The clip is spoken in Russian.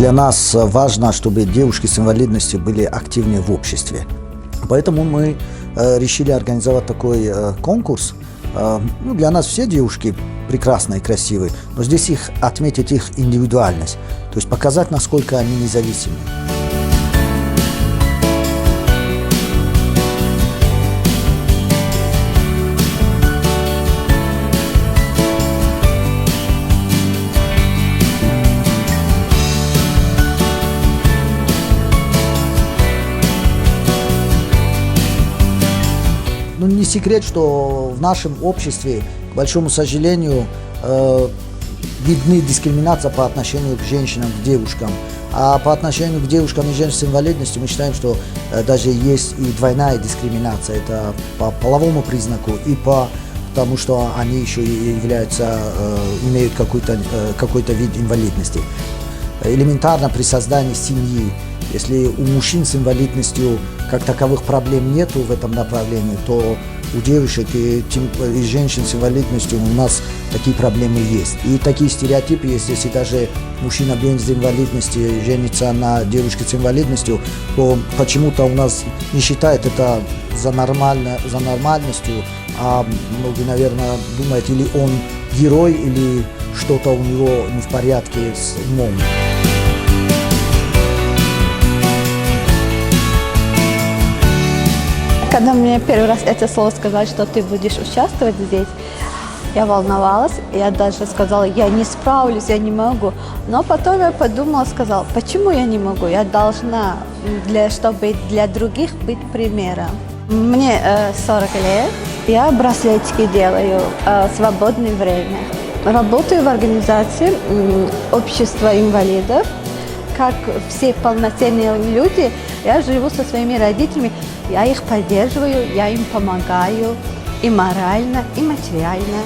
Для нас важно, чтобы девушки с инвалидностью были активнее в обществе. Поэтому мы решили организовать такой конкурс. Для нас все девушки прекрасные и красивые, но здесь отметить их индивидуальность, то есть показать, насколько они независимы. Не секрет, что в нашем обществе, к большому сожалению, видны дискриминация по отношению к женщинам, к девушкам. А по отношению к девушкам и женщинам с инвалидностью мы считаем, что даже есть и двойная дискриминация. Это по половому признаку и потому, что они еще и имеют какой-то вид инвалидности. Элементарно при создании семьи, если у мужчин с инвалидностью как таковых проблем нету в этом направлении, то у девушек и женщин с инвалидностью у нас такие проблемы есть. И такие стереотипы есть, если даже мужчина без инвалидности женится на девушке с инвалидностью, то почему-то у нас не считают это за нормальностью, а многие, наверное, думают, или он герой, или что-то у него не в порядке с умом. Когда мне первый раз это слово сказали, что ты будешь участвовать здесь, я волновалась, я даже сказала, я не справлюсь, я не могу. Но потом я подумала, сказала, почему я не могу? Я должна, чтобы для других быть примером. Мне 40 лет, я браслетики делаю в свободное время. Работаю в организации общества инвалидов. Как все полноценные люди, я живу со своими родителями, я их поддерживаю, я им помогаю и морально, и материально.